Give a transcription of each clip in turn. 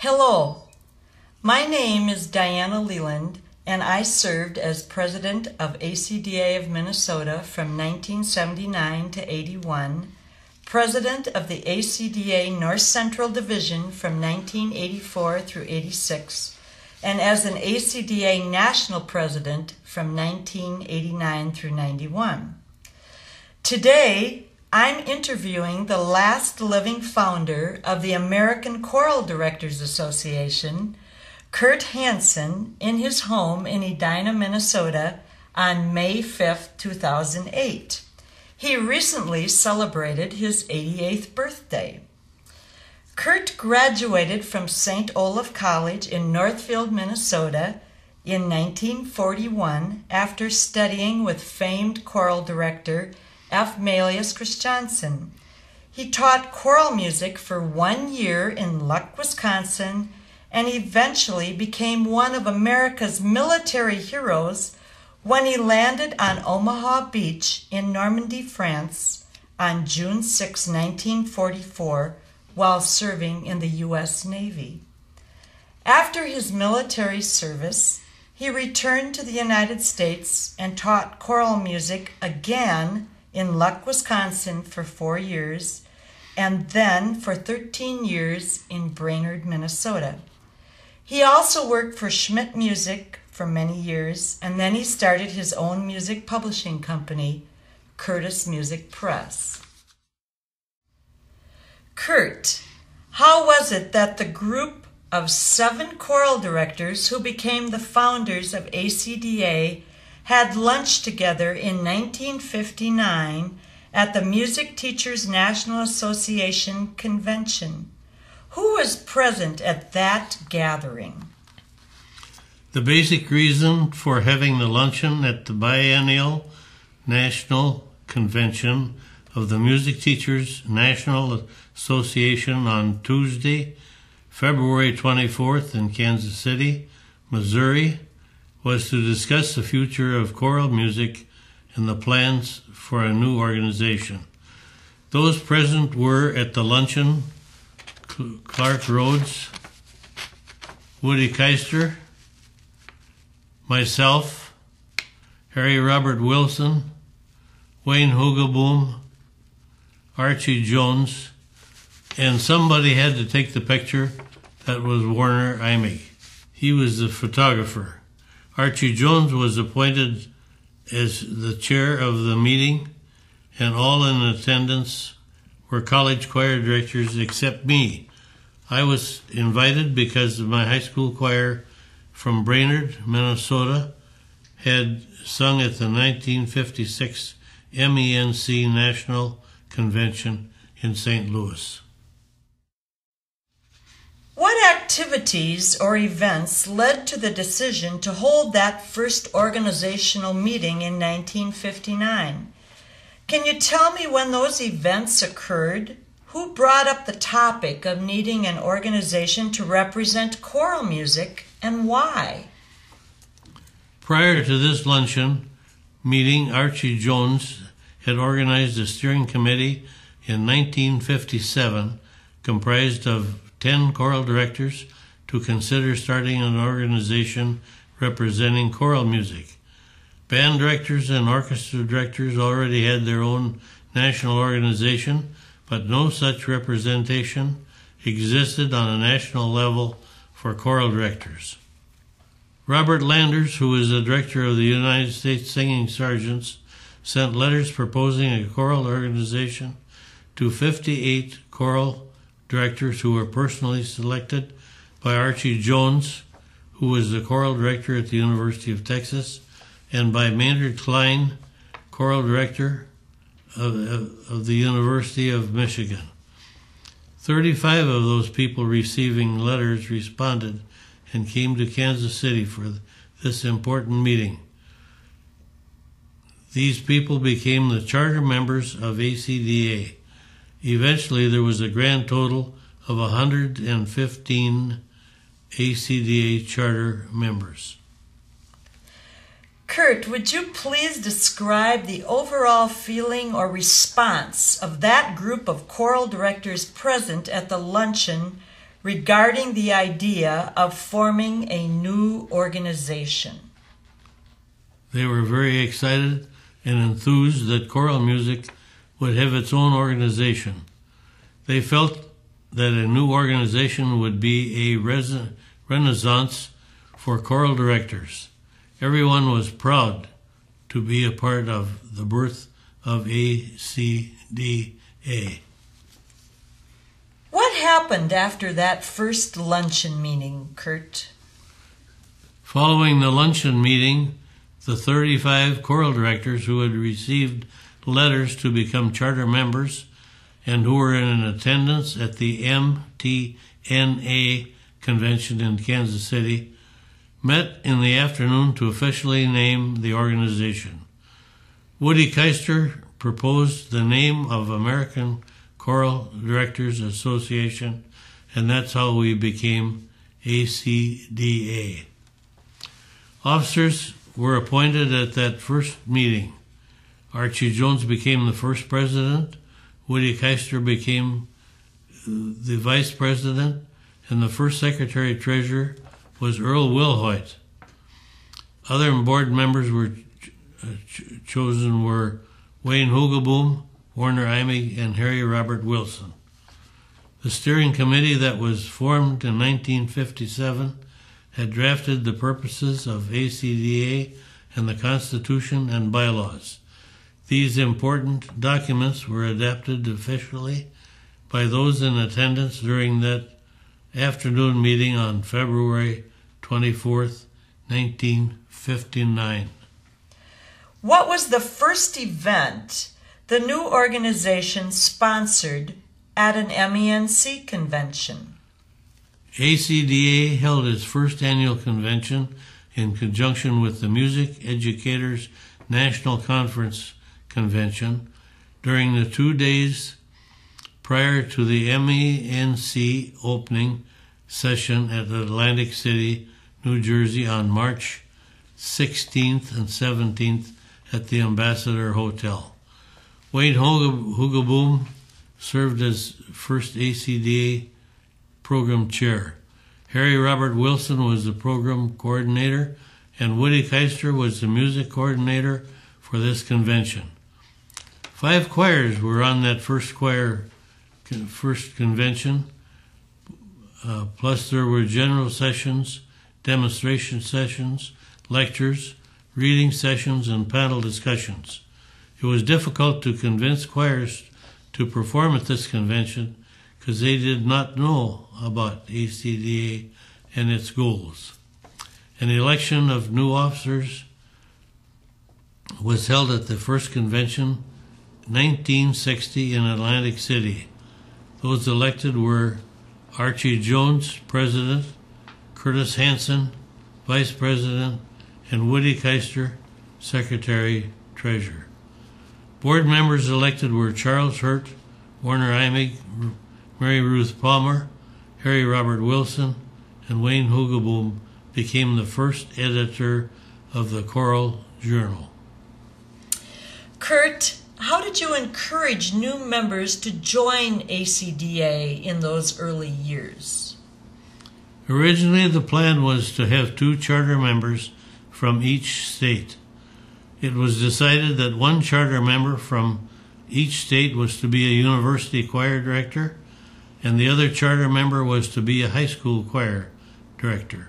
Hello, my name is Diana Leland, and I served as president of ACDA of Minnesota from 1979 to 81, president of the ACDA North Central Division from 1984 through 86, and as an ACDA national president from 1989 through 91. Today, I'm interviewing the last living founder of the American Choral Directors Association, Curtis Hansen, in his home in Edina, Minnesota on May 5, 2008. He recently celebrated his 88th birthday. Kurt graduated from St. Olaf College in Northfield, Minnesota in 1941 after studying with famed choral director F. Melius Christiansen. He taught choral music for 1 year in Luck, Wisconsin, and eventually became one of America's military heroes when he landed on Omaha Beach in Normandy, France on June 6, 1944, while serving in the U.S. Navy. After his military service, he returned to the United States and taught choral music again in Luck, Wisconsin for 4 years, and then for 13 years in Brainerd, Minnesota. He also worked for Schmidt Music for many years, and then he started his own music publishing company, Curtis Music Press. Kurt, how was it that the group of 7 choral directors who became the founders of ACDA had lunch together in 1959 at the Music Teachers National Association convention? Who was present at that gathering? The basic reason for having the luncheon at the biennial national convention of the Music Teachers National Association on Tuesday, February 24th in Kansas City, Missouri, was to discuss the future of choral music and the plans for a new organization. Those present were at the luncheon Clark Rhodes, Woody Keister, myself, Harry Robert Wilson, Wayne Hugeboom, Archie Jones, and somebody had to take the picture. That was Warner Imig. He was the photographer. Archie Jones was appointed as the chair of the meeting, and all in attendance were college choir directors except me. I was invited because my high school choir from Brainerd, Minnesota, had sung at the 1956 MENC National Convention in St. Louis. What activities or events led to the decision to hold that first organizational meeting in 1959? Can you tell me when those events occurred? Who brought up the topic of needing an organization to represent choral music, and why? Prior to this luncheon meeting, Archie Jones had organized a steering committee in 1957 comprised of 10 choral directors to consider starting an organization representing choral music. Band directors and orchestra directors already had their own national organization, but no such representation existed on a national level for choral directors. Robert Landers, who is the director of the United States Singing Sergeants, sent letters proposing a choral organization to 58 choral directors who were personally selected by Archie Jones, who was the choral director at the University of Texas, and by Maynard Klein, choral director of the University of Michigan. 35 of those people receiving letters responded and came to Kansas City for this important meeting. These people became the charter members of ACDA. Eventually, there was a grand total of 115 ACDA charter members. Kurt, would you please describe the overall feeling or response of that group of choral directors present at the luncheon regarding the idea of forming a new organization. They were very excited and enthused that choral music would have its own organization. They felt that a new organization would be a renaissance for choral directors. Everyone was proud to be a part of the birth of ACDA. What happened after that first luncheon meeting, Kurt? Following the luncheon meeting, the 35 choral directors who had received letters to become charter members and who were in attendance at the MTNA convention in Kansas City met in the afternoon to officially name the organization. Woody Keister proposed the name of American Choral Directors Association, and that's how we became ACDA. Officers were appointed at that first meeting. Archie Jones became the first president, Woody Keister became the vice president, and the first secretary-treasurer was Earl Wilhoit. Other board members were chosen were Wayne Hugeboom, Warner Imig, and Harry Robert Wilson. The steering committee that was formed in 1957 had drafted the purposes of ACDA and the Constitution and bylaws. These important documents were adopted officially by those in attendance during that afternoon meeting on February 24th, 1959. What was the first event the new organization sponsored at an MENC convention? ACDA held its first annual convention in conjunction with the Music Educators National Conference Convention during the 2 days prior to the MENC opening session at Atlantic City, New Jersey on March 16th and 17th at the Ambassador Hotel. Wayne Hugeboom served as first ACDA program chair. Harry Robert Wilson was the program coordinator, and Woody Keister was the music coordinator for this convention. 5 choirs were on that first convention, plus there were general sessions, demonstration sessions, lectures, reading sessions, and panel discussions. It was difficult to convince choirs to perform at this convention because they did not know about ACDA and its goals. An election of new officers was held at the first convention, 1960, in Atlantic City. Those elected were Archie Jones, President, Curtis Hansen, Vice President, and Woody Keister, Secretary-Treasurer. Board members elected were Charles Hurt, Warner Imig, Mary Ruth Palmer, Harry Robert Wilson, and Wayne Hugeboom became the first editor of the Choral Journal. Kurt, how did you encourage new members to join ACDA in those early years? Originally, the plan was to have 2 charter members from each state. It was decided that 1 charter member from each state was to be a university choir director, and the other charter member was to be a high school choir director.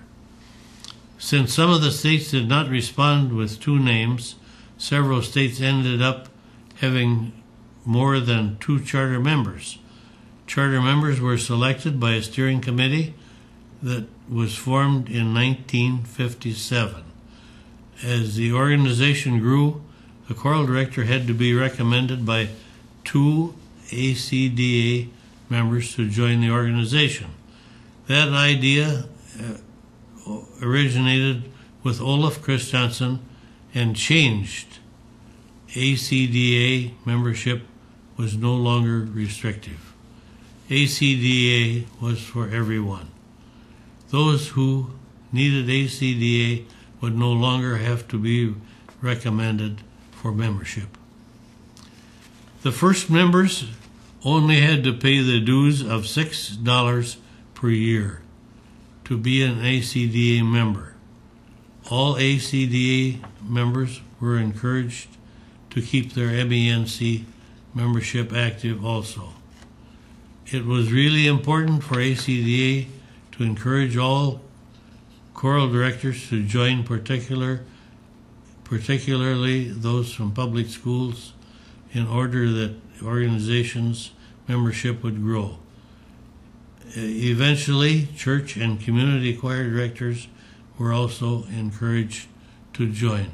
Since some of the states did not respond with 2 names, several states ended up having more than 2 charter members. Charter members were selected by a steering committee that was formed in 1957. As the organization grew, the choral director had to be recommended by 2 ACDA members to join the organization. That idea originated with Olaf Christiansen and changed. ACDA membership was no longer restrictive. ACDA was for everyone. Those who needed ACDA would no longer have to be recommended for membership. The first members only had to pay the dues of $6 per year to be an ACDA member. All ACDA members were encouraged to keep their MENC membership active also. It was really important for ACDA to encourage all choral directors to join, particularly those from public schools, in order that the organization's membership would grow. Eventually, church and community choir directors were also encouraged to join.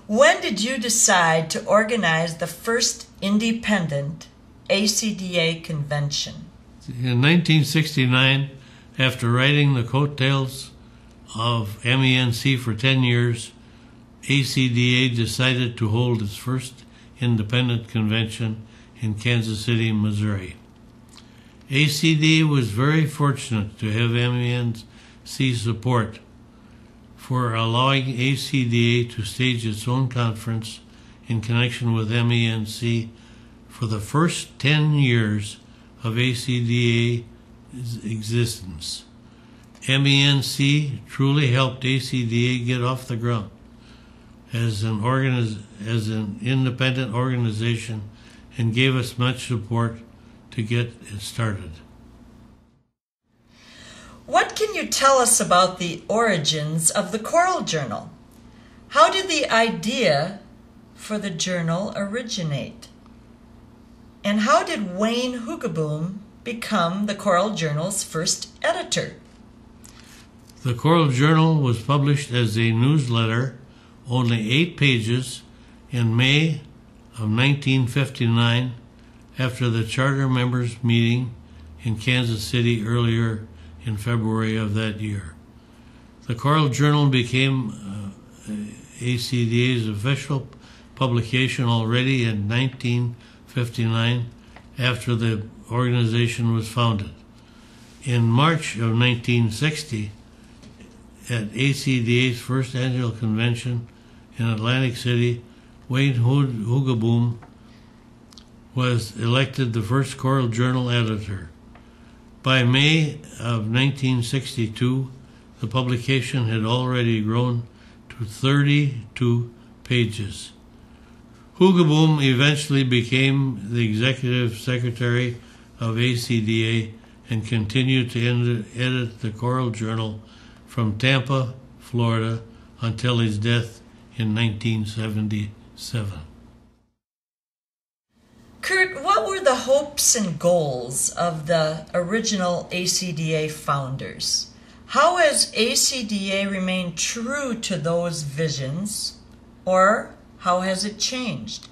When did you decide to organize the first independent ACDA convention? In 1969, after riding the coattails of MENC for 10 years, ACDA decided to hold its first independent convention in Kansas City, Missouri. ACDA was very fortunate to have MENC support for allowing ACDA to stage its own conference in connection with MENC for the first 10 years of ACDA's existence. MENC truly helped ACDA get off the ground as an independent organization and gave us much support to get it started. What can you tell us about the origins of the Choral Journal? How did the idea for the journal originate? And how did Wayne Hoogaboom become the Choral Journal's first editor? The Choral Journal was published as a newsletter, only 8 pages, in May of 1959, after the charter members' meeting in Kansas City earlier in February of that year. The Choral Journal became ACDA's official publication already in 1959, after the organization was founded. In March of 1960, at ACDA's first annual convention in Atlantic City, Wayne Hoogaboom was elected the first Choral Journal editor. By May of 1962, the publication had already grown to 32 pages. Hoogaboom eventually became the executive secretary of ACDA and continued to edit the Choral Journal from Tampa, Florida, until his death in 1977. Kurt, what were the hopes and goals of the original ACDA founders? How has ACDA remained true to those visions, or how has it changed?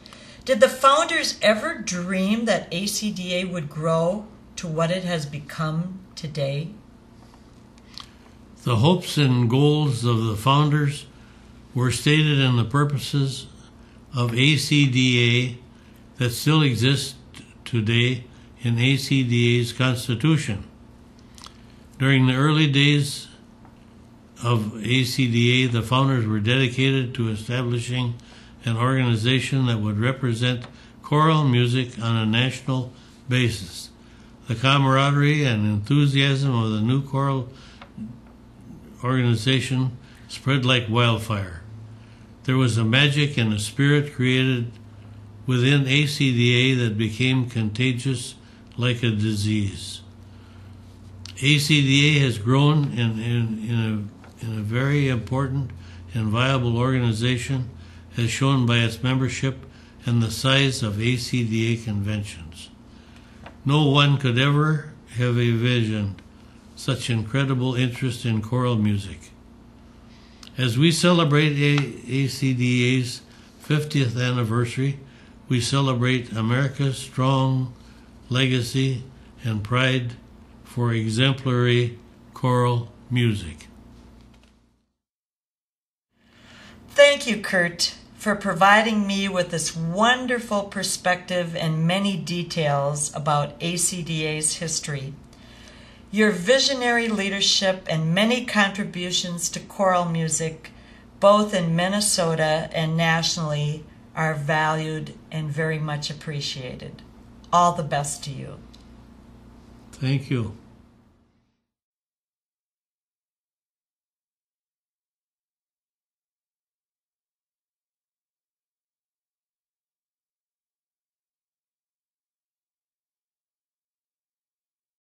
Did the founders ever dream that ACDA would grow to what it has become today? The hopes and goals of the founders were stated in the purposes of ACDA that still exist today in ACDA's Constitution. During the early days of ACDA, the founders were dedicated to establishing an organization that would represent choral music on a national basis. The camaraderie and enthusiasm of the new choral organization spread like wildfire. There was a magic and a spirit created within ACDA that became contagious like a disease. ACDA has grown in a very important and viable organization, as shown by its membership and the size of ACDA conventions. No one could ever have envisioned such incredible interest in choral music. As we celebrate ACDA's 50th anniversary, we celebrate America's strong legacy and pride for exemplary choral music. Thank you, Kurt, for providing me with this wonderful perspective and many details about ACDA's history. Your visionary leadership and many contributions to choral music, both in Minnesota and nationally, are valued and very much appreciated. All the best to you. Thank you.